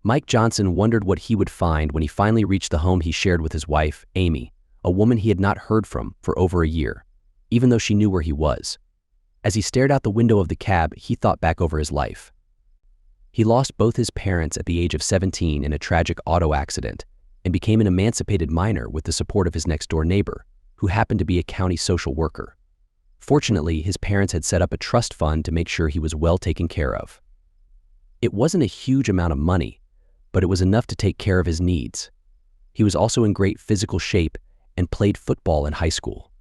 Mike Johnson wondered what he would find when he finally reached the home he shared with his wife, Amy, a woman he had not heard from for over a year, even though she knew where he was. As he stared out the window of the cab, he thought back over his life. He lost both his parents at the age of 17 in a tragic auto accident and became an emancipated minor with the support of his next-door neighbor, who happened to be a county social worker. Fortunately, his parents had set up a trust fund to make sure he was well taken care of. It wasn't a huge amount of money, but it was enough to take care of his needs. He was also in great physical shape and played football in high school.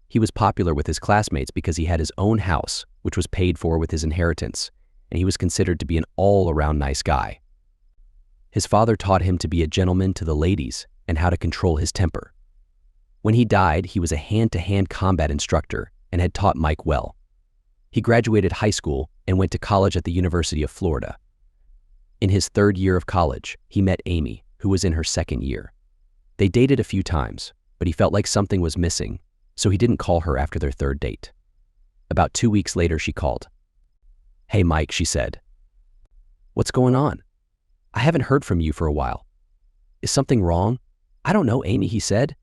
He was popular with his classmates because he had his own house, which was paid for with his inheritance, and he was considered to be an all-around nice guy. His father taught him to be a gentleman to the ladies and how to control his temper. When he died, he was a hand-to-hand combat instructor and had taught Mike well. He graduated high school and went to college at the University of Florida. In his third year of college, he met Amy, who was in her second year. They dated a few times, but he felt like something was missing, so he didn't call her after their third date. About 2 weeks later, she called. "Hey, Mike," she said. "What's going on? I haven't heard from you for a while. Is something wrong?" "I don't know, Amy," he said.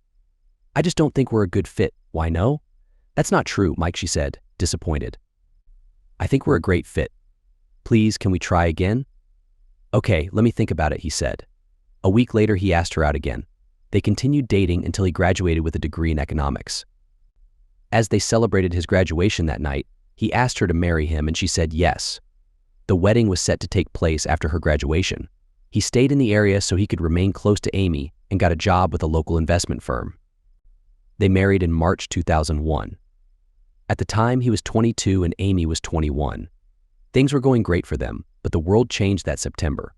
"I just don't think we're a good fit." "Why no?" "That's not true, Mike," she said, disappointed. "I think we're a great fit. Please, can we try again?" "Okay, let me think about it," he said. A week later, he asked her out again. They continued dating until he graduated with a degree in economics. As they celebrated his graduation that night, he asked her to marry him and she said yes. The wedding was set to take place after her graduation. He stayed in the area so he could remain close to Amy and got a job with a local investment firm. They married in March 2001. At the time, he was 22 and Amy was 21. Things were going great for them, but the world changed that September.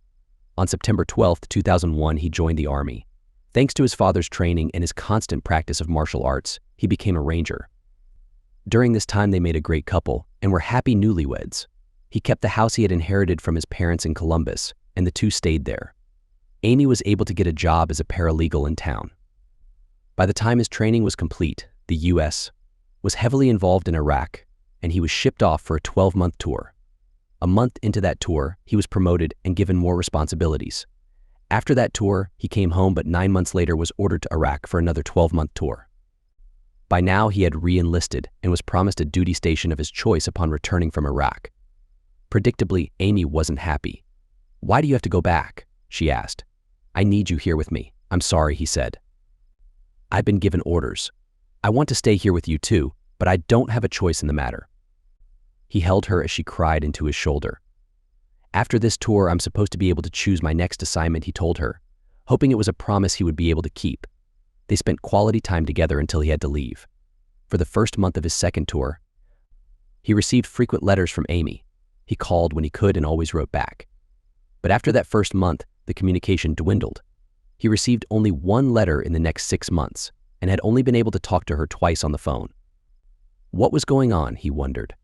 On September 12, 2001, he joined the Army. Thanks to his father's training and his constant practice of martial arts, he became a ranger. During this time, they made a great couple and were happy newlyweds. He kept the house he had inherited from his parents in Columbus, and the two stayed there. Amy was able to get a job as a paralegal in town. By the time his training was complete, the U.S. was heavily involved in Iraq, and he was shipped off for a 12-month tour. A month into that tour, he was promoted and given more responsibilities. After that tour, he came home, but 9 months later was ordered to Iraq for another 12-month tour. By now, he had re-enlisted and was promised a duty station of his choice upon returning from Iraq. Predictably, Amy wasn't happy. "Why do you have to go back?" she asked. "I need you here with me." "I'm sorry," he said. "I've been given orders. I want to stay here with you too, but I don't have a choice in the matter." He held her as she cried into his shoulder. "After this tour, I'm supposed to be able to choose my next assignment," he told her, hoping it was a promise he would be able to keep. They spent quality time together until he had to leave. For the first month of his second tour, he received frequent letters from Amy. He called when he could and always wrote back. But after that first month, the communication dwindled. He received only one letter in the next 6 months and had only been able to talk to her twice on the phone. What was going on, he wondered.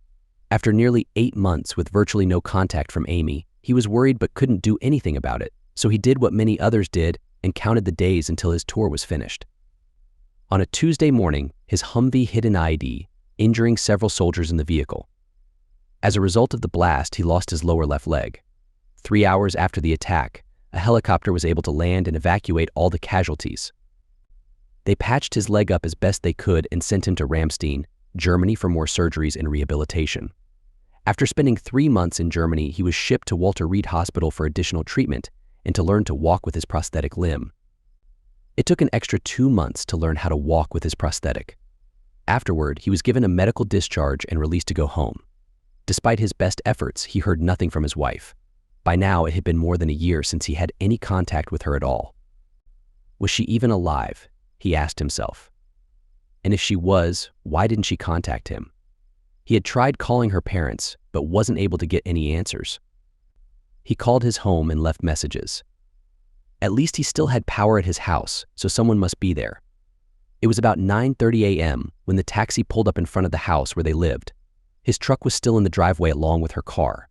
After nearly 8 months with virtually no contact from Amy, he was worried but couldn't do anything about it, so he did what many others did and counted the days until his tour was finished. On a Tuesday morning, his Humvee hit an ID, injuring several soldiers in the vehicle. As a result of the blast, he lost his lower left leg. 3 hours after the attack, a helicopter was able to land and evacuate all the casualties. They patched his leg up as best they could and sent him to Ramstein, Germany for more surgeries and rehabilitation. After spending 3 months in Germany, he was shipped to Walter Reed Hospital for additional treatment and to learn to walk with his prosthetic limb. It took an extra 2 months to learn how to walk with his prosthetic. Afterward, he was given a medical discharge and released to go home. Despite his best efforts, he heard nothing from his wife. By now, it had been more than a year since he had any contact with her at all. Was she even alive? He asked himself. And if she was, why didn't she contact him? He had tried calling her parents, but wasn't able to get any answers. He called his home and left messages. At least he still had power at his house, so someone must be there. It was about 9:30 a.m. when the taxi pulled up in front of the house where they lived. His truck was still in the driveway along with her car.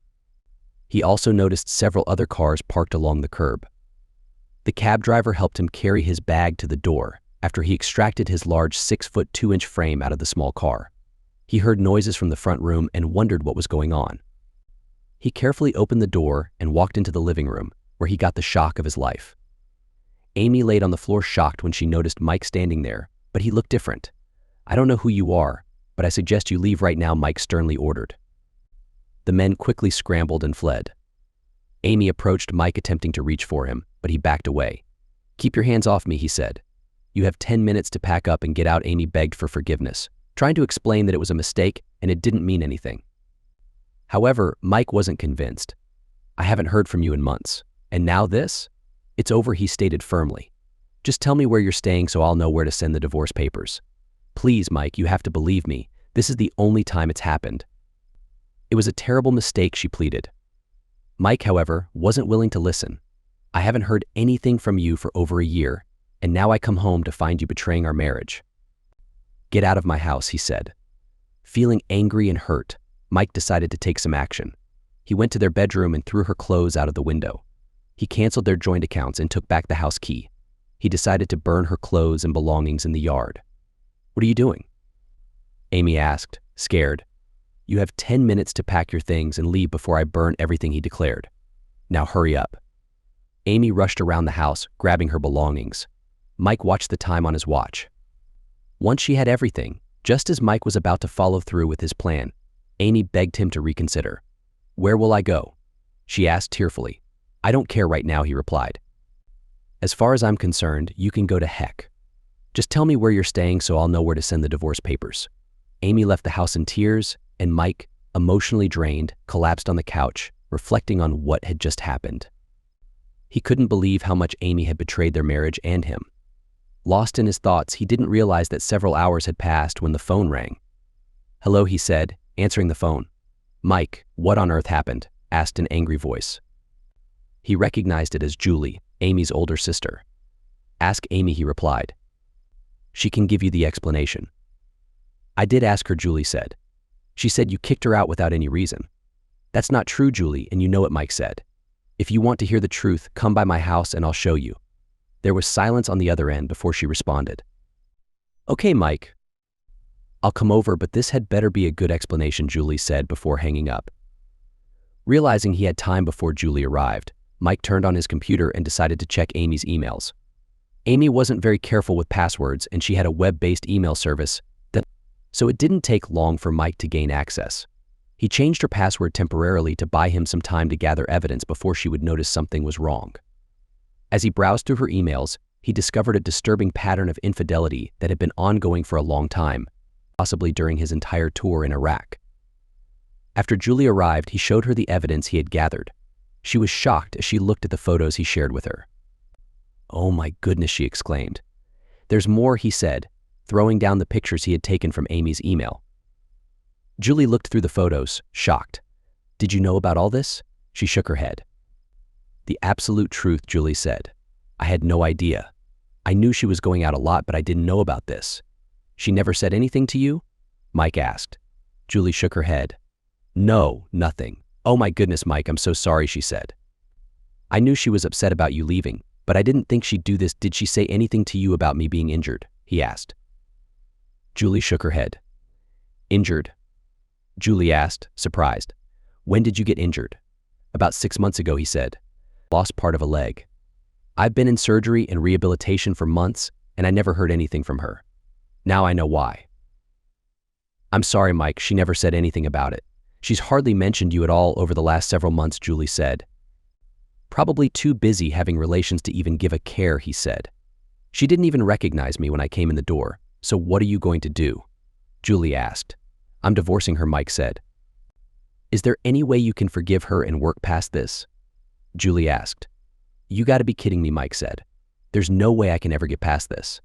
He also noticed several other cars parked along the curb. The cab driver helped him carry his bag to the door after he extracted his large 6-foot 2-inch frame out of the small car. He heard noises from the front room and wondered what was going on. He carefully opened the door and walked into the living room, where he got the shock of his life. Amy laid on the floor shocked when she noticed Mike standing there, but he looked different. "I don't know who you are, but I suggest you leave right now," Mike sternly ordered. The men quickly scrambled and fled. Amy approached Mike, attempting to reach for him, but he backed away. "Keep your hands off me," he said. "You have 10 minutes to pack up and get out." Amy begged for forgiveness, trying to explain that it was a mistake and it didn't mean anything. However, Mike wasn't convinced. "I haven't heard from you in months. And now this? It's over," he stated firmly. "Just tell me where you're staying so I'll know where to send the divorce papers. Please, Mike, you have to believe me. This is the only time it's happened." "It was a terrible mistake," she pleaded. Mike, however, wasn't willing to listen. "I haven't heard anything from you for over a year, and now I come home to find you betraying our marriage." "Get out of my house," he said. Feeling angry and hurt, Mike decided to take some action. He went to their bedroom and threw her clothes out of the window. He canceled their joint accounts and took back the house key. He decided to burn her clothes and belongings in the yard. "What are you doing?" Amy asked, scared. "You have 10 minutes to pack your things and leave before I burn everything," he declared. "Now hurry up." Amy rushed around the house, grabbing her belongings. Mike watched the time on his watch. Once she had everything, just as Mike was about to follow through with his plan, Amy begged him to reconsider. "Where will I go?" she asked tearfully. "I don't care right now," he replied. "As far as I'm concerned, you can go to heck. Just tell me where you're staying so I'll know where to send the divorce papers." Amy left the house in tears, and Mike, emotionally drained, collapsed on the couch, reflecting on what had just happened. He couldn't believe how much Amy had betrayed their marriage and him. Lost in his thoughts, he didn't realize that several hours had passed when the phone rang. "Hello," he said, answering the phone. "Mike, what on earth happened?" asked an angry voice. He recognized it as Julie, Amy's older sister. "Ask Amy," he replied. "She can give you the explanation." "I did ask her," Julie said. "She said you kicked her out without any reason." "That's not true, Julie, and you know it," Mike said. "If you want to hear the truth, come by my house and I'll show you." There was silence on the other end before she responded. "Okay, Mike. I'll come over, but this had better be a good explanation," Julie said before hanging up. Realizing he had time before Julie arrived, Mike turned on his computer and decided to check Amy's emails. Amy wasn't very careful with passwords, and she had a web-based email service, so it didn't take long for Mike to gain access. He changed her password temporarily to buy him some time to gather evidence before she would notice something was wrong. As he browsed through her emails, he discovered a disturbing pattern of infidelity that had been ongoing for a long time, possibly during his entire tour in Iraq. After Julie arrived, he showed her the evidence he had gathered. She was shocked as she looked at the photos he shared with her. "Oh my goodness," she exclaimed. "There's more," he said, throwing down the pictures he had taken from Amy's email. Julie looked through the photos, shocked. "Did you know about all this?" She shook her head. "The absolute truth," Julie said. "I had no idea. I knew she was going out a lot, but I didn't know about this." "She never said anything to you?" Mike asked. Julie shook her head. "No, nothing." "Oh my goodness, Mike, I'm so sorry," she said. "I knew she was upset about you leaving, but I didn't think she'd do this." "Did she say anything to you about me being injured?" he asked. Julie shook her head. "Injured?" Julie asked, surprised. "When did you get injured?" "About 6 months ago," he said. "Lost part of a leg. I've been in surgery and rehabilitation for months, and I never heard anything from her. Now I know why." "I'm sorry, Mike, she never said anything about it. She's hardly mentioned you at all over the last several months," Julie said. "Probably too busy having relations to even give a care," he said. "She didn't even recognize me when I came in the door. So what are you going to do?" Julie asked. "I'm divorcing her," Mike said. "Is there any way you can forgive her and work past this?" Julie asked. "You gotta be kidding me," Mike said. "There's no way I can ever get past this.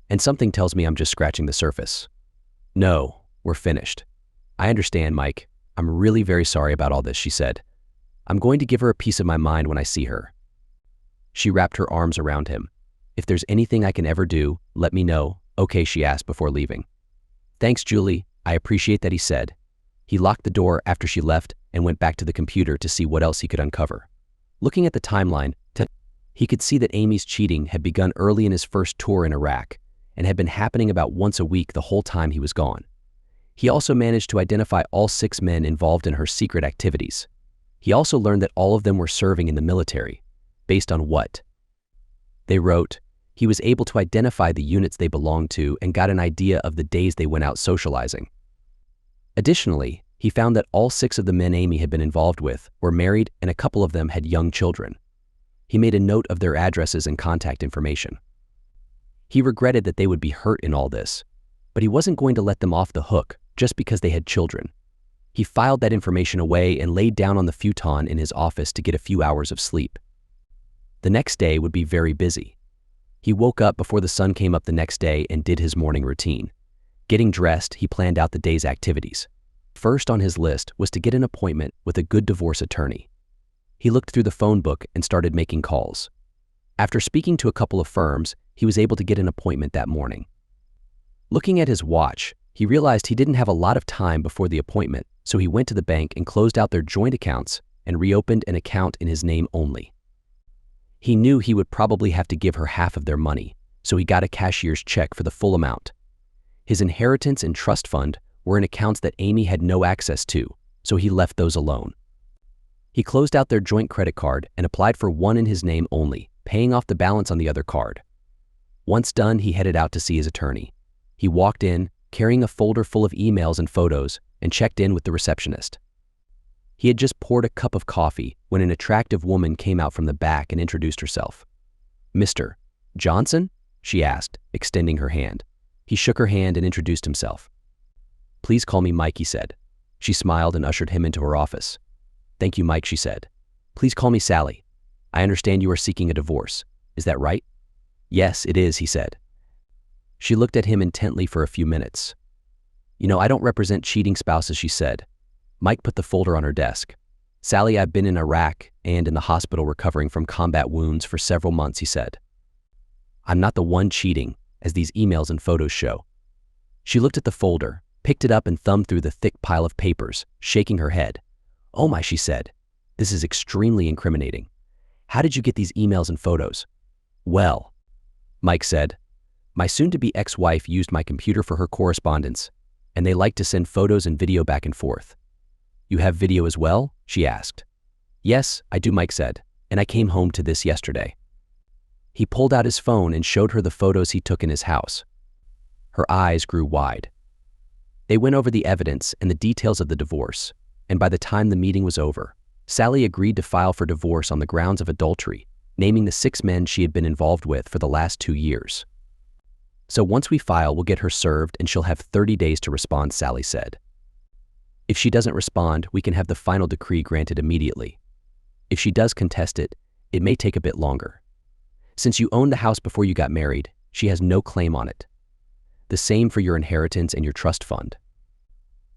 And something tells me I'm just scratching the surface." "No, we're finished." "I understand, Mike. I'm really very sorry about all this," she said. "I'm going to give her a piece of my mind when I see her." She wrapped her arms around him. "If there's anything I can ever do, let me know." "Okay," she asked before leaving. "Thanks, Julie. I appreciate that," he said. He locked the door after she left and went back to the computer to see what else he could uncover. Looking at the timeline, he could see that Amy's cheating had begun early in his first tour in Iraq and had been happening about once a week the whole time he was gone. He also managed to identify all 6 men involved in her secret activities. He also learned that all of them were serving in the military, Based on what? They wrote, he was able to identify the units they belonged to and got an idea of the days they went out socializing. Additionally, he found that all 6 of the men Amy had been involved with were married and a couple of them had young children. He made a note of their addresses and contact information. He regretted that they would be hurt in all this, but he wasn't going to let them off the hook just because they had children. He filed that information away and laid down on the futon in his office to get a few hours of sleep. The next day would be very busy. He woke up before the sun came up the next day and did his morning routine. Getting dressed, he planned out the day's activities. First on his list was to get an appointment with a good divorce attorney. He looked through the phone book and started making calls. After speaking to a couple of firms, he was able to get an appointment that morning. Looking at his watch, he realized he didn't have a lot of time before the appointment, so he went to the bank and closed out their joint accounts and reopened an account in his name only. He knew he would probably have to give her half of their money, so he got a cashier's check for the full amount. His inheritance and trust fund were in accounts that Amy had no access to, so he left those alone. He closed out their joint credit card and applied for one in his name only, paying off the balance on the other card. Once done, he headed out to see his attorney. He walked in, carrying a folder full of emails and photos, and checked in with the receptionist. He had just poured a cup of coffee when an attractive woman came out from the back and introduced herself. "Mr. Johnson?" she asked, extending her hand. He shook her hand and introduced himself. "Please call me Mike," he said. She smiled and ushered him into her office. "Thank you, Mike," she said. "Please call me Sally. I understand you are seeking a divorce. Is that right?" "Yes, it is," he said. She looked at him intently for a few minutes. "You know, I don't represent cheating spouses," she said. Mike put the folder on her desk. "Sally, I've been in Iraq and in the hospital recovering from combat wounds for several months," he said. "I'm not the one cheating, as these emails and photos show." She looked at the folder, picked it up and thumbed through the thick pile of papers, shaking her head. "Oh my," she said. "This is extremely incriminating. How did you get these emails and photos?" "Well," Mike said, "my soon-to-be ex-wife used my computer for her correspondence, and they like to send photos and video back and forth." "You have video as well?" she asked. "Yes, I do," Mike said, "and I came home to this yesterday." He pulled out his phone and showed her the photos he took in his house. Her eyes grew wide. They went over the evidence and the details of the divorce, and by the time the meeting was over, Sally agreed to file for divorce on the grounds of adultery, naming the 6 men she had been involved with for the last 2 years. "So once we file, we'll get her served and she'll have 30 days to respond," Sally said. "If she doesn't respond, we can have the final decree granted immediately. If she does contest it, it may take a bit longer. Since you owned the house before you got married, she has no claim on it. The same for your inheritance and your trust fund.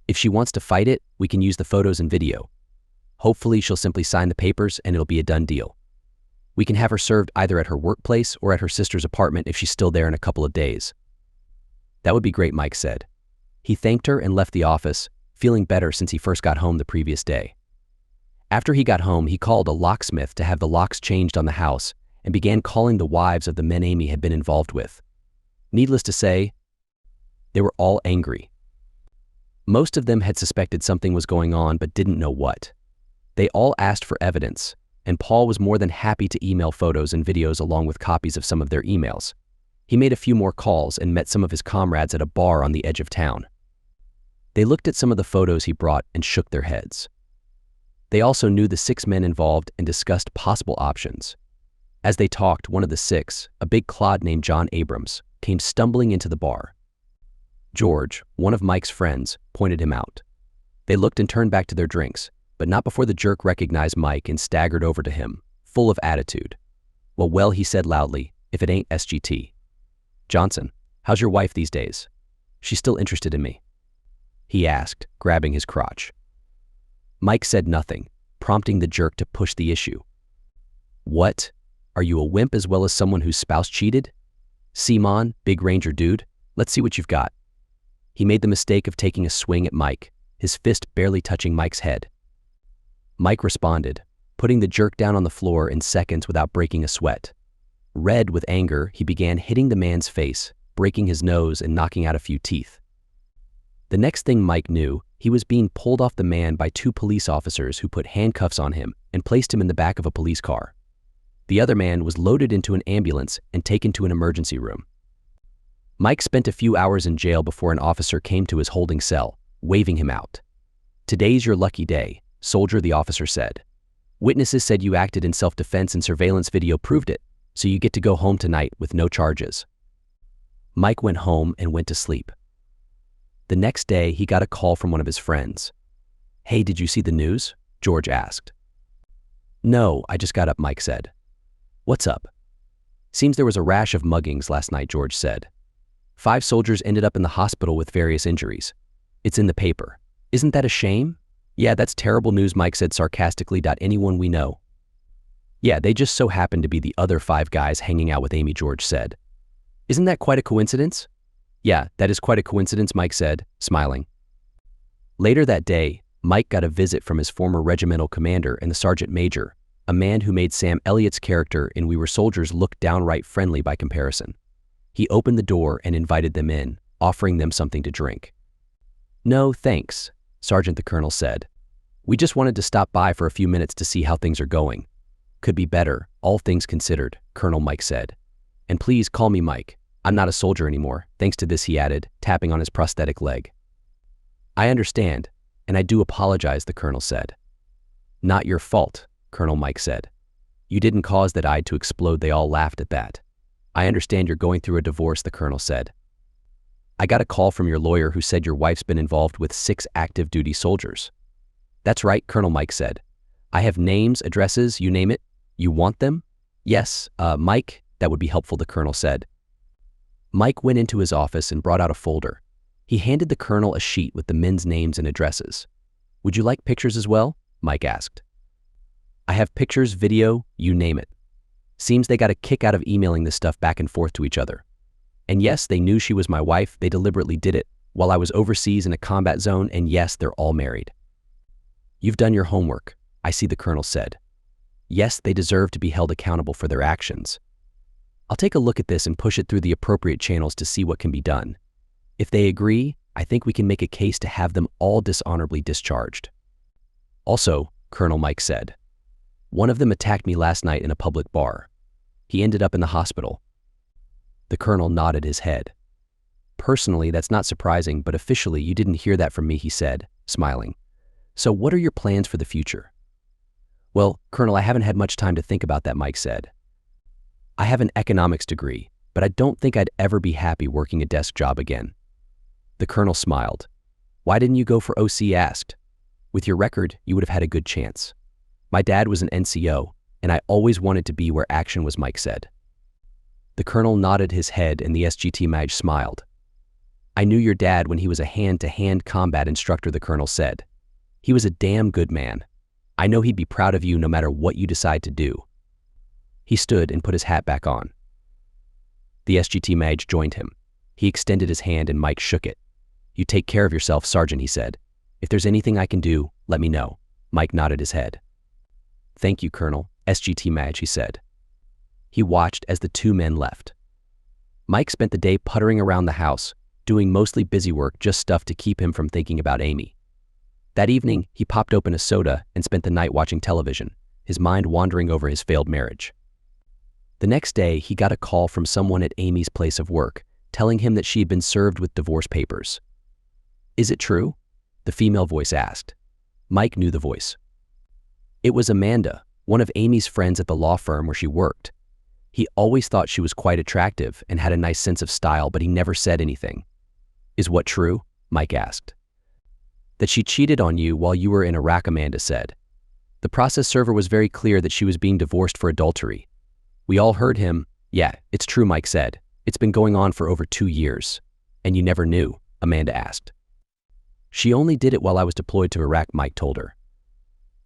If she wants to fight it, we can use the photos and video. Hopefully she'll simply sign the papers and it'll be a done deal. We can have her served either at her workplace or at her sister's apartment if she's still there in a couple of days." "That would be great," Mike said. He thanked her and left the office, feeling better since he first got home the previous day. After he got home, he called a locksmith to have the locks changed on the house and began calling the wives of the men Amy had been involved with. Needless to say, they were all angry. Most of them had suspected something was going on but didn't know what. They all asked for evidence, and Paul was more than happy to email photos and videos along with copies of some of their emails. He made a few more calls and met some of his comrades at a bar on the edge of town. They looked at some of the photos he brought and shook their heads. They also knew the 6 men involved and discussed possible options. As they talked, one of the 6, a big clod named John Abrams, came stumbling into the bar. George, one of Mike's friends, pointed him out. They looked and turned back to their drinks, but not before the jerk recognized Mike and staggered over to him, full of attitude. Well, he said loudly, "if it ain't SGT. Johnson, how's your wife these days? She's still interested in me?" he asked, grabbing his crotch. Mike said nothing, prompting the jerk to push the issue. "What? Are you a wimp as well as someone whose spouse cheated? Simon, big ranger dude, let's see what you've got." He made the mistake of taking a swing at Mike, his fist barely touching Mike's head. Mike responded, putting the jerk down on the floor in seconds without breaking a sweat. Red with anger, he began hitting the man's face, breaking his nose and knocking out a few teeth. The next thing Mike knew, he was being pulled off the man by 2 police officers who put handcuffs on him and placed him in the back of a police car. The other man was loaded into an ambulance and taken to an emergency room. Mike spent a few hours in jail before an officer came to his holding cell, waving him out. "Today's your lucky day, soldier," the officer said. "Witnesses said you acted in self-defense and surveillance video proved it, so you get to go home tonight with no charges." Mike went home and went to sleep. The next day, he got a call from one of his friends. "Hey, did you see the news?" George asked. "No, I just got up," Mike said. "What's up?" "Seems there was a rash of muggings last night," George said. 5 soldiers ended up in the hospital with various injuries. It's in the paper. Isn't that a shame?" "Yeah, that's terrible news," Mike said sarcastically. "Anyone we know?" "Yeah, they just so happened to be the other 5 guys hanging out with Amy," George said. "Isn't that quite a coincidence?" "Yeah, that is quite a coincidence," Mike said, smiling. Later that day, Mike got a visit from his former regimental commander and the sergeant major, a man who made Sam Elliott's character in We Were Soldiers look downright friendly by comparison. He opened the door and invited them in, offering them something to drink. "No, thanks," Sergeant the Colonel said. "We just wanted to stop by for a few minutes to see how things are going." "Could be better, all things considered," Colonel Mike said. "And please call me Mike. I'm not a soldier anymore, thanks to this," he added, tapping on his prosthetic leg. "I understand, and I do apologize," the Colonel said. "Not your fault," Colonel Mike said. "You didn't cause that eye to explode." They all laughed at that. "I understand you're going through a divorce," the Colonel said. "I got a call from your lawyer who said your wife's been involved with 6 active duty soldiers." "That's right," Colonel Mike said. "I have names, addresses, you name it. You want them?" "Yes, Mike, that would be helpful," the Colonel said. Mike went into his office and brought out a folder. He handed the Colonel a sheet with the men's names and addresses. "Would you like pictures as well?" Mike asked. "I have pictures, video, you name it." Seems they got a kick out of emailing this stuff back and forth to each other. "And yes, they knew she was my wife. They deliberately did it while I was overseas in a combat zone, and yes, they're all married." "You've done your homework," I see, the Colonel said. "Yes, they deserve to be held accountable for their actions. I'll take a look at this and push it through the appropriate channels to see what can be done. If they agree, I think we can make a case to have them all dishonorably discharged." "Also," Colonel Mike said, "one of them attacked me last night in a public bar. He ended up in the hospital." The Colonel nodded his head. "Personally, that's not surprising, but officially you didn't hear that from me," he said, smiling. "So what are your plans for the future?" "Well, Colonel, I haven't had much time to think about that," Mike said. "I have an economics degree, but I don't think I'd ever be happy working a desk job again." The Colonel smiled. "Why didn't you go for OC?" he asked. "With your record, you would have had a good chance. My dad was an NCO, and I always wanted to be where action was," Mike said. The Colonel nodded his head and the SGT Maj smiled. "I knew your dad when he was a hand-to-hand combat instructor," the Colonel said. "He was a damn good man. I know he'd be proud of you no matter what you decide to do." He stood and put his hat back on. The SGT Maj joined him. He extended his hand and Mike shook it. "You take care of yourself, Sergeant," he said. "If there's anything I can do, let me know." Mike nodded his head. "Thank you, Colonel, SGT Maj," he said. He watched as the 2 men left. Mike spent the day puttering around the house, doing mostly busy work, just stuff to keep him from thinking about Amy. That evening, he popped open a soda and spent the night watching television, his mind wandering over his failed marriage. The next day, he got a call from someone at Amy's place of work, telling him that she had been served with divorce papers. "Is it true?" the female voice asked. Mike knew the voice. It was Amanda, one of Amy's friends at the law firm where she worked. He always thought she was quite attractive and had a nice sense of style, but he never said anything. "Is what true?" Mike asked. "That she cheated on you while you were in Iraq," Amanda said. "The process server was very clear that she was being divorced for adultery. We all heard him." "Yeah, it's true," Mike said. "It's been going on for over 2 years. And you never knew?" Amanda asked. "She only did it while I was deployed to Iraq," Mike told her.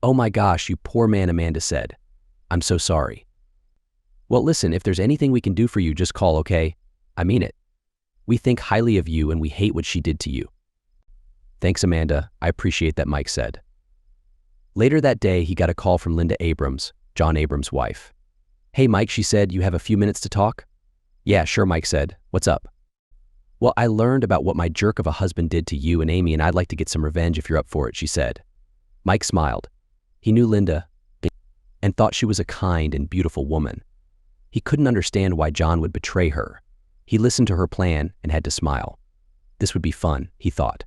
"Oh my gosh, you poor man," Amanda said. "I'm so sorry." "Well, listen, if there's anything we can do for you, just call, okay? I mean it. We think highly of you and we hate what she did to you." "Thanks, Amanda. I appreciate that," Mike said. Later that day, he got a call from Linda Abrams, John Abrams' wife. "Hey, Mike," she said, "you have a few minutes to talk?" "Yeah, sure," Mike said. "What's up?" "Well, I learned about what my jerk of a husband did to you and Amy, and I'd like to get some revenge if you're up for it," she said. Mike smiled. He knew Linda. and thought she was a kind and beautiful woman. He couldn't understand why John would betray her. He listened to her plan and had to smile. This would be fun, he thought.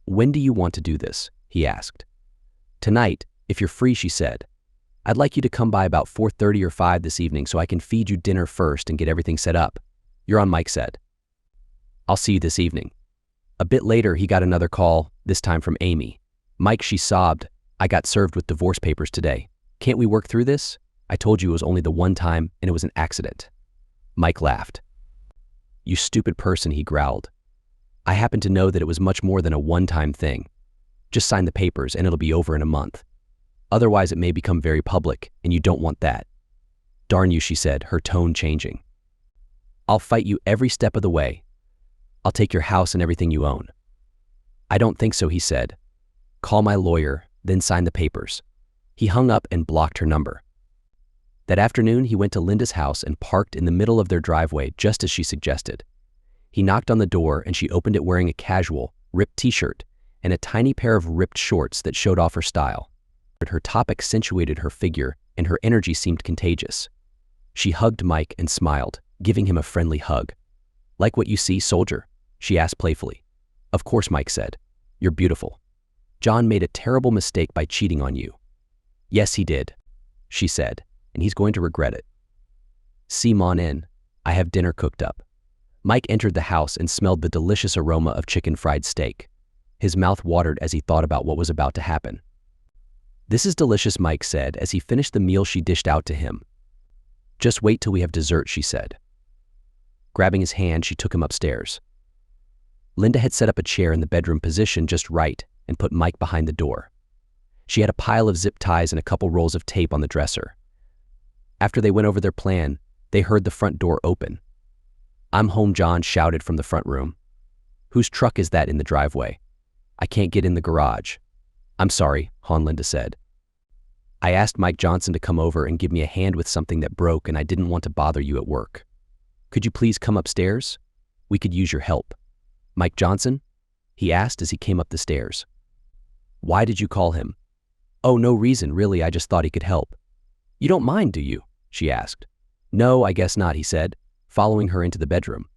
"When do you want to do this?" he asked. "Tonight, if you're free," she said. "I'd like you to come by about 4:30 or 5 this evening so I can feed you dinner first and get everything set up." "You're on," Mike said. "I'll see you this evening." A bit later, he got another call, this time from Amy. "Mike," she sobbed, "I got served with divorce papers today. Can't we work through this? I told you it was only the one time and it was an accident." Mike laughed. "You stupid person," he growled. "I happen to know that it was much more than a one-time thing. Just sign the papers and it'll be over in a month. Otherwise, it may become very public, and you don't want that." "Darn you," she said, her tone changing. "I'll fight you every step of the way. I'll take your house and everything you own." "I don't think so," he said. "Call my lawyer, then sign the papers." He hung up and blocked her number. That afternoon, he went to Linda's house and parked in the middle of their driveway just as she suggested. He knocked on the door and she opened it wearing a casual, ripped t-shirt and a tiny pair of ripped shorts that showed off her style. Her top accentuated her figure and her energy seemed contagious. She hugged Mike and smiled, giving him a friendly hug. "Like what you see, soldier?" she asked playfully. "Of course," Mike said. "You're beautiful. John made a terrible mistake by cheating on you." "Yes, he did," she said, "and he's going to regret it. Come on in. I have dinner cooked up." Mike entered the house and smelled the delicious aroma of chicken fried steak. His mouth watered as he thought about what was about to happen. "This is delicious," Mike said as he finished the meal she dished out to him. "Just wait till we have dessert," she said. Grabbing his hand, she took him upstairs. Linda had set up a chair in the bedroom position just right and put Mike behind the door. She had a pile of zip ties and a couple rolls of tape on the dresser. After they went over their plan, they heard the front door open. "I'm home," John shouted from the front room. "Whose truck is that in the driveway? I can't get in the garage." "I'm sorry," Linda said. "I asked Mike Johnson to come over and give me a hand with something that broke and I didn't want to bother you at work. Could you please come upstairs? We could use your help." "Mike Johnson?" he asked as he came up the stairs. "Why did you call him?" "Oh, no reason, really, I just thought he could help." "You don't mind, do you?" she asked. "No, I guess not," he said, following her into the bedroom.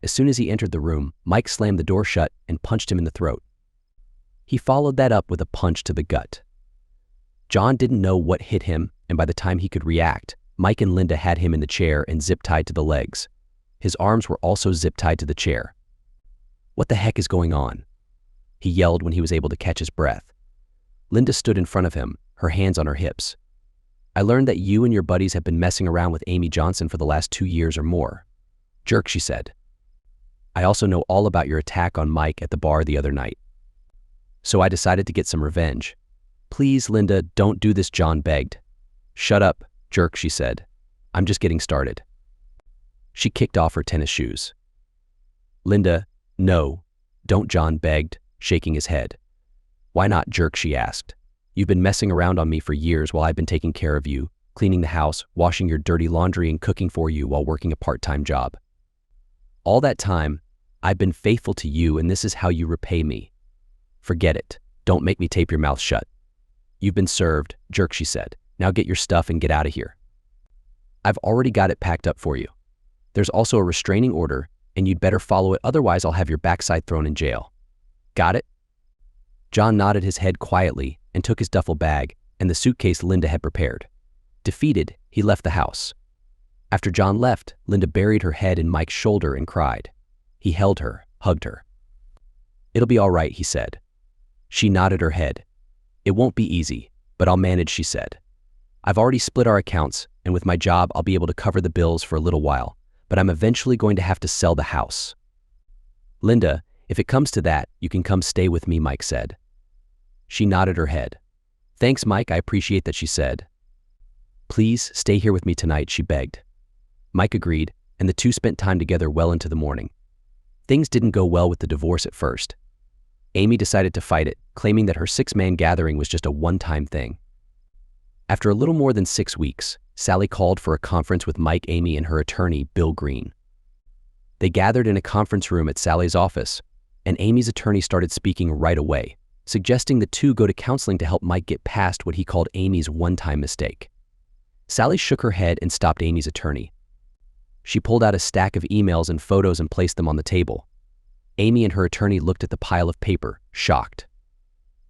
As soon as he entered the room, Mike slammed the door shut and punched him in the throat. He followed that up with a punch to the gut. John didn't know what hit him, and by the time he could react, Mike and Linda had him in the chair and zip-tied to the legs. His arms were also zip-tied to the chair. "What the heck is going on?" he yelled when he was able to catch his breath. Linda stood in front of him, her hands on her hips. "I learned that you and your buddies have been messing around with Amy Johnson for the last 2 years or more." "Jerk," she said. "I also know all about your attack on Mike at the bar the other night. So I decided to get some revenge." "Please, Linda, don't do this," John begged. "Shut up, jerk," she said. "I'm just getting started." She kicked off her tennis shoes. "Linda, no, don't," John begged, shaking his head. "Why not, jerk?" she asked. "You've been messing around on me for years while I've been taking care of you, cleaning the house, washing your dirty laundry, and cooking for you while working a part-time job. All that time, I've been faithful to you, and this is how you repay me. Forget it. Don't make me tape your mouth shut." "You've been served, jerk," she said. "Now get your stuff and get out of here. I've already got it packed up for you. There's also a restraining order, and you'd better follow it, otherwise I'll have your backside thrown in jail. Got it?" John nodded his head quietly and took his duffel bag and the suitcase Linda had prepared. Defeated, he left the house. After John left, Linda buried her head in Mike's shoulder and cried. He held her, hugged her. "It'll be all right," he said. She nodded her head. "It won't be easy, but I'll manage," she said. "I've already split our accounts, and with my job I'll be able to cover the bills for a little while, but I'm eventually going to have to sell the house." "Linda, if it comes to that, you can come stay with me," Mike said. She nodded her head. "Thanks, Mike, I appreciate that," she said. "Please stay here with me tonight," she begged. Mike agreed, and the two spent time together well into the morning. Things didn't go well with the divorce at first. Amy decided to fight it, claiming that her 6-man gathering was just a one-time thing. After a little more than 6 weeks, Sally called for a conference with Mike, Amy, and her attorney, Bill Green. They gathered in a conference room at Sally's office, and Amy's attorney started speaking right away, suggesting the two go to counseling to help Mike get past what he called Amy's one-time mistake. Sally shook her head and stopped Amy's attorney. She pulled out a stack of emails and photos and placed them on the table. Amy and her attorney looked at the pile of paper, shocked.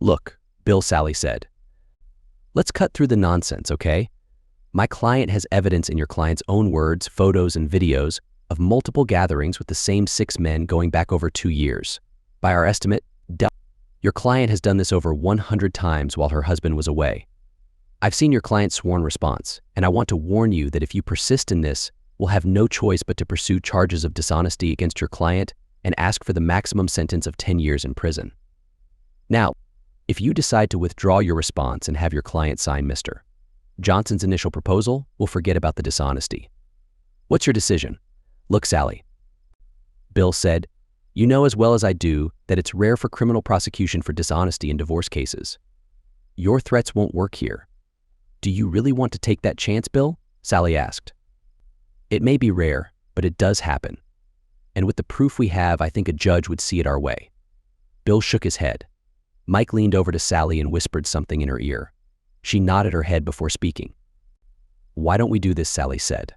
"Look," Bill, Sally said. "Let's cut through the nonsense, okay? My client has evidence in your client's own words, photos, and videos of multiple gatherings with the same 6 men going back over 2 years. By our estimate, your client has done this over 100 times while her husband was away. I've seen your client's sworn response, and I want to warn you that if you persist in this, we'll have no choice but to pursue charges of dishonesty against your client and ask for the maximum sentence of 10 years in prison. Now, if you decide to withdraw your response and have your client sign Mr. Johnson's initial proposal, we'll forget about the dishonesty. What's your decision?" "Look, Sally," Bill said, "you know as well as I do that it's rare for criminal prosecution for dishonesty in divorce cases. Your threats won't work here. Do you really want to take that chance, Bill?" Sally asked. "It may be rare, but it does happen. And with the proof we have, I think a judge would see it our way." Bill shook his head. Mike leaned over to Sally and whispered something in her ear. She nodded her head before speaking. "Why don't we do this?" Sally said.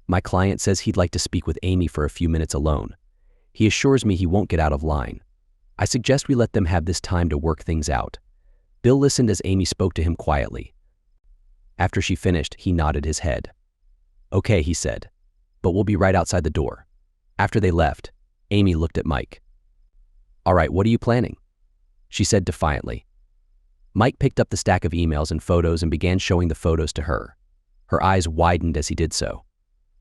"My client says he'd like to speak with Amy for a few minutes alone. He assures me he won't get out of line. I suggest we let them have this time to work things out." Bill listened as Amy spoke to him quietly. After she finished, he nodded his head. "Okay," he said, "but we'll be right outside the door." After they left, Amy looked at Mike. "All right, what are you planning?" she said defiantly. Mike picked up the stack of emails and photos and began showing the photos to her. Her eyes widened as he did so.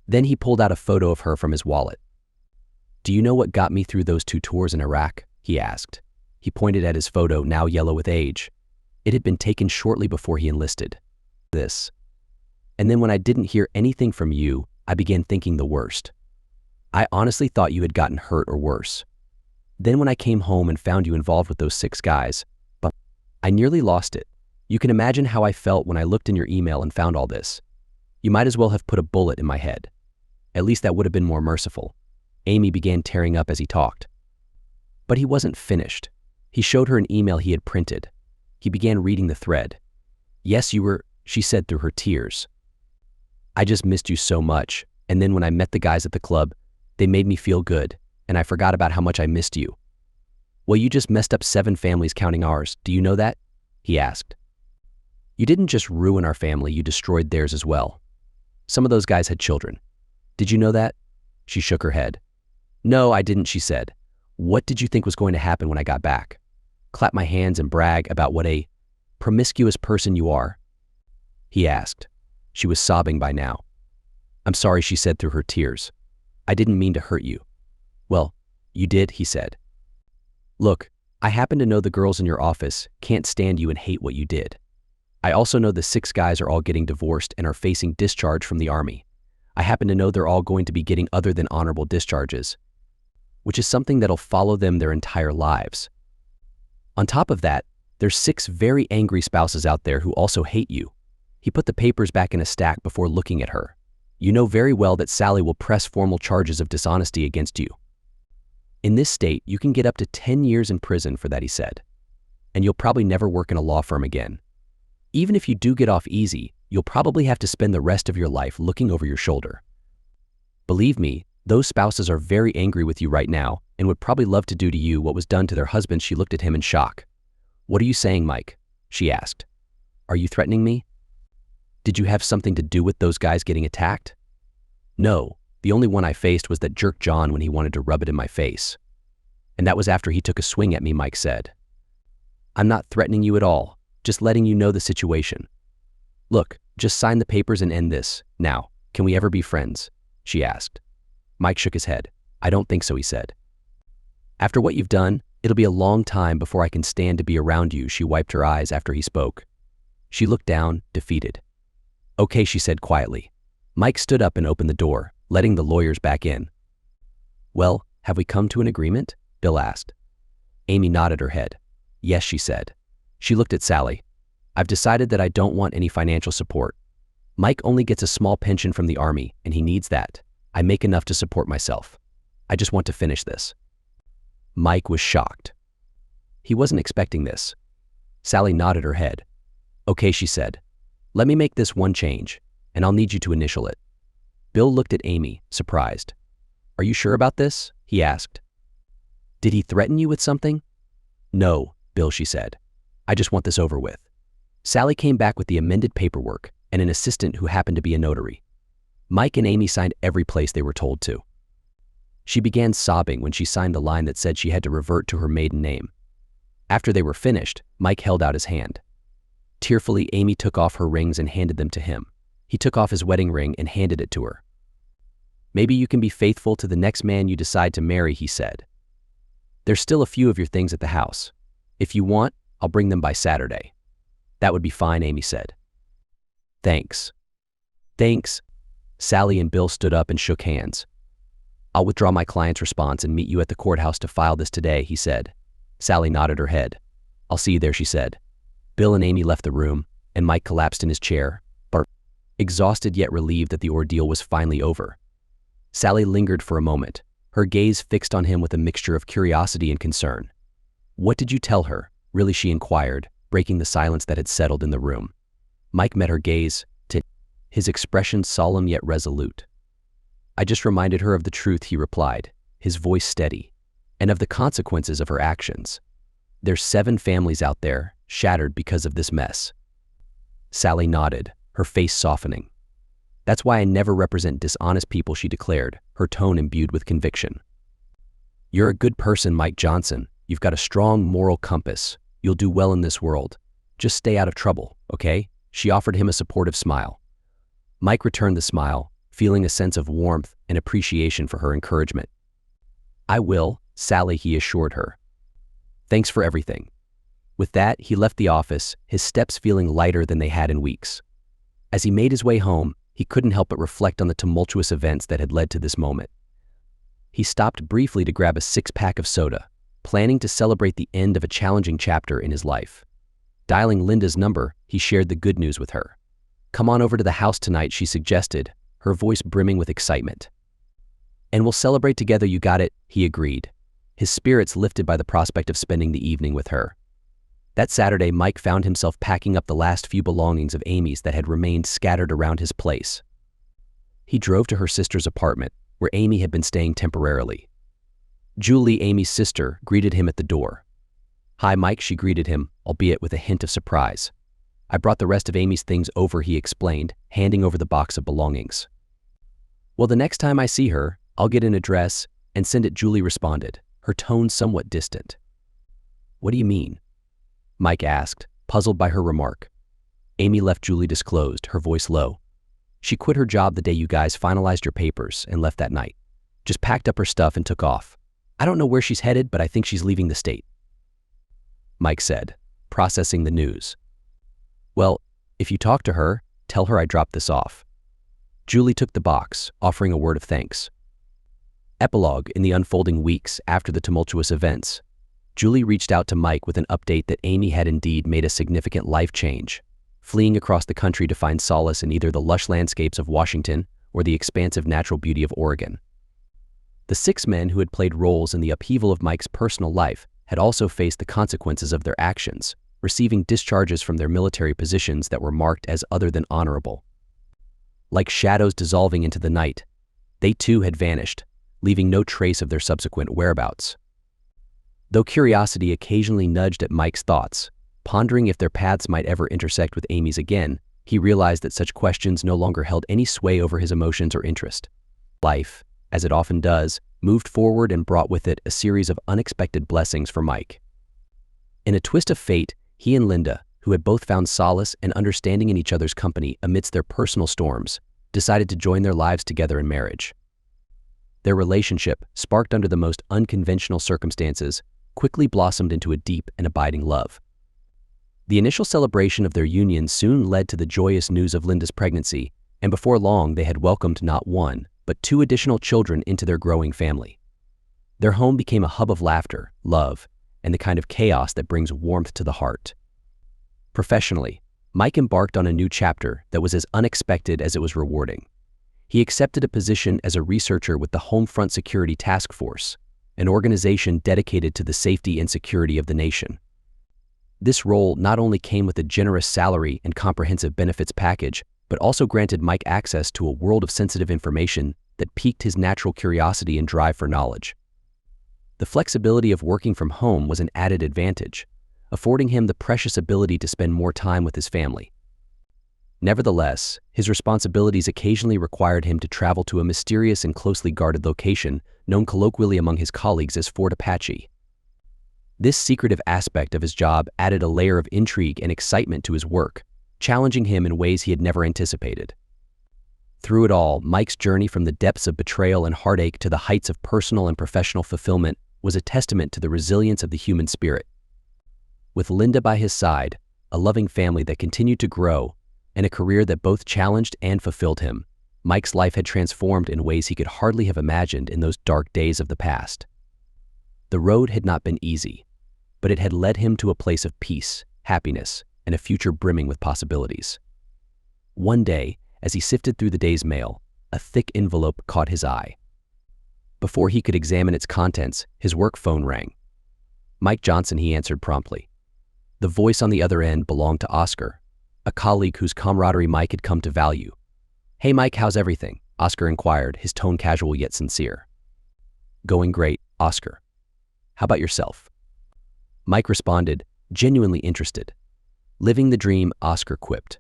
Then he pulled out a photo of her from his wallet. "Do you know what got me through those 2 tours in Iraq?" he asked. He pointed at his photo, now yellow with age. It had been taken shortly before he enlisted. "This. And then when I didn't hear anything from you, I began thinking the worst. I honestly thought you had gotten hurt or worse. Then when I came home and found you involved with those 6 guys, but I nearly lost it. You can imagine how I felt when I looked in your email and found all this. You might as well have put a bullet in my head. At least that would have been more merciful." Amy began tearing up as he talked. But he wasn't finished. He showed her an email he had printed. He began reading the thread. "Yes, you were," she said through her tears. "I just missed you so much, and then when I met the guys at the club, they made me feel good, and I forgot about how much I missed you." "Well, you just messed up 7 families counting ours. Do you know that?" he asked. "You didn't just ruin our family, you destroyed theirs as well. Some of those guys had children. Did you know that?" She shook her head. "No, I didn't," she said. "What did you think was going to happen when I got back? Clap my hands and brag about what a promiscuous person you are?" he asked. She was sobbing by now. "I'm sorry," she said through her tears. "I didn't mean to hurt you." "Well, you did," he said. "Look, I happen to know the girls in your office can't stand you and hate what you did. I also know the 6 guys are all getting divorced and are facing discharge from the Army. I happen to know they're all going to be getting other than honorable discharges, which is something that'll follow them their entire lives. On top of that, there's 6 very angry spouses out there who also hate you." He put the papers back in a stack before looking at her. "You know very well that Sally will press formal charges of dishonesty against you. In this state, you can get up to 10 years in prison for that," he said. "And you'll probably never work in a law firm again. Even if you do get off easy, you'll probably have to spend the rest of your life looking over your shoulder. Believe me, those spouses are very angry with you right now and would probably love to do to you what was done to their husbands." She looked at him in shock. "What are you saying, Mike?" she asked. "Are you threatening me? Did you have something to do with those guys getting attacked?" "No, the only one I faced was that jerk John when he wanted to rub it in my face. And that was after he took a swing at me," Mike said. "I'm not threatening you at all, just letting you know the situation. Look, just sign the papers and end this. Now, can we ever be friends?" she asked. Mike shook his head. "I don't think so," he said. "After what you've done, it'll be a long time before I can stand to be around you." She wiped her eyes after he spoke. She looked down, defeated. "Okay," she said quietly. Mike stood up and opened the door, letting the lawyers back in. "Well, have we come to an agreement?" Bill asked. Amy nodded her head. "Yes," she said. She looked at Sally. "I've decided that I don't want any financial support. Mike only gets a small pension from the Army, and he needs that. I make enough to support myself. I just want to finish this." Mike was shocked. He wasn't expecting this. Sally nodded her head. Okay, she said. Let me make this one change, and I'll need you to initial it. Bill looked at Amy, surprised. Are you sure about this? He asked. Did he threaten you with something? No, Bill, she said. I just want this over with. Sally came back with the amended paperwork and an assistant who happened to be a notary. Mike and Amy signed every place they were told to. She began sobbing when she signed the line that said she had to revert to her maiden name. After they were finished, Mike held out his hand. Tearfully, Amy took off her rings and handed them to him. He took off his wedding ring and handed it to her. Maybe you can be faithful to the next man you decide to marry, he said. There's still a few of your things at the house. If you want, I'll bring them by Saturday. That would be fine, Amy said. Thanks. Thanks. Sally and Bill stood up and shook hands. I'll withdraw my client's response and meet you at the courthouse to file this today, he said. Sally nodded her head. I'll see you there, she said. Bill and Amy left the room, and Mike collapsed in his chair, exhausted yet relieved that the ordeal was finally over. Sally lingered for a moment, her gaze fixed on him with a mixture of curiosity and concern. What did you tell her? Really, she inquired, breaking the silence that had settled in the room. Mike met her gaze, his expression solemn yet resolute. I just reminded her of the truth, he replied, his voice steady, and of the consequences of her actions. There's 7 families out there, shattered because of this mess. Sally nodded, her face softening. That's why I never represent dishonest people, she declared, her tone imbued with conviction. You're a good person, Mike Johnson. You've got a strong moral compass. You'll do well in this world. Just stay out of trouble, okay? She offered him a supportive smile. Mike returned the smile, feeling a sense of warmth and appreciation for her encouragement. I will, Sally, he assured her. Thanks for everything. With that, he left the office, his steps feeling lighter than they had in weeks. As he made his way home, he couldn't help but reflect on the tumultuous events that had led to this moment. He stopped briefly to grab a 6-pack of soda, planning to celebrate the end of a challenging chapter in his life. Dialing Linda's number, he shared the good news with her. Come on over to the house tonight, she suggested, her voice brimming with excitement. And we'll celebrate together, you got it, he agreed, his spirits lifted by the prospect of spending the evening with her. That Saturday, Mike found himself packing up the last few belongings of Amy's that had remained scattered around his place. He drove to her sister's apartment, where Amy had been staying temporarily. Julie, Amy's sister, greeted him at the door. Hi, Mike, she greeted him, albeit with a hint of surprise. I brought the rest of Amy's things over, he explained, handing over the box of belongings. Well, the next time I see her, I'll get an address and send it, Julie responded, her tone somewhat distant. What do you mean? Mike asked, puzzled by her remark. Amy left, Julie disclosed, her voice low. She quit her job the day you guys finalized your papers and left that night. Just packed up her stuff and took off. I don't know where she's headed, but I think she's leaving the state. Mike said, processing the news. Well, if you talk to her, tell her I dropped this off. Julie took the box, offering a word of thanks. Epilogue. In the unfolding weeks after the tumultuous events, Julie reached out to Mike with an update that Amy had indeed made a significant life change, fleeing across the country to find solace in either the lush landscapes of Washington or the expansive natural beauty of Oregon. The 6 men who had played roles in the upheaval of Mike's personal life had also faced the consequences of their actions, receiving discharges from their military positions that were marked as other than honorable. Like shadows dissolving into the night, they too had vanished, leaving no trace of their subsequent whereabouts. Though curiosity occasionally nudged at Mike's thoughts, pondering if their paths might ever intersect with Amy's again, he realized that such questions no longer held any sway over his emotions or interest. Life, as it often does, moved forward and brought with it a series of unexpected blessings for Mike. In a twist of fate, he and Linda, who had both found solace and understanding in each other's company amidst their personal storms, decided to join their lives together in marriage. Their relationship, sparked under the most unconventional circumstances, quickly blossomed into a deep and abiding love. The initial celebration of their union soon led to the joyous news of Linda's pregnancy, and before long they had welcomed not 1, but 2 additional children into their growing family. Their home became a hub of laughter, love, and the kind of chaos that brings warmth to the heart. Professionally, Mike embarked on a new chapter that was as unexpected as it was rewarding. He accepted a position as a researcher with the Homefront Security Task Force, an organization dedicated to the safety and security of the nation. This role not only came with a generous salary and comprehensive benefits package, but also granted Mike access to a world of sensitive information that piqued his natural curiosity and drive for knowledge. The flexibility of working from home was an added advantage, affording him the precious ability to spend more time with his family. Nevertheless, his responsibilities occasionally required him to travel to a mysterious and closely guarded location known colloquially among his colleagues as Fort Apache. This secretive aspect of his job added a layer of intrigue and excitement to his work, challenging him in ways he had never anticipated. Through it all, Mike's journey from the depths of betrayal and heartache to the heights of personal and professional fulfillment was a testament to the resilience of the human spirit. With Linda by his side, a loving family that continued to grow, and a career that both challenged and fulfilled him, Mike's life had transformed in ways he could hardly have imagined in those dark days of the past. The road had not been easy, but it had led him to a place of peace, happiness, and a future brimming with possibilities. One day, as he sifted through the day's mail, a thick envelope caught his eye. Before he could examine its contents, his work phone rang. Mike Johnson, he answered promptly. The voice on the other end belonged to Oscar, a colleague whose camaraderie Mike had come to value. "Hey Mike, how's everything?" Oscar inquired, his tone casual yet sincere. "Going great, Oscar. How about yourself?" Mike responded, genuinely interested. "Living the dream," Oscar quipped.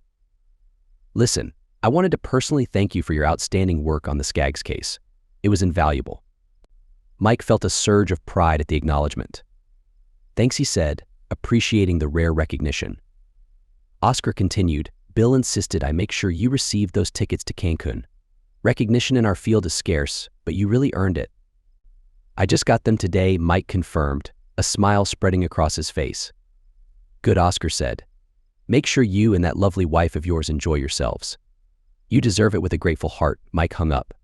"Listen, I wanted to personally thank you for your outstanding work on the Skaggs case. It was invaluable." Mike felt a surge of pride at the acknowledgement. "Thanks," he said, appreciating the rare recognition. Oscar continued, "Bill insisted I make sure you received those tickets to Cancun. Recognition in our field is scarce, but you really earned it." "I just got them today," Mike confirmed, a smile spreading across his face. "Good," Oscar said. "Make sure you and that lovely wife of yours enjoy yourselves." "You deserve it," with a grateful heart, Mike hung up.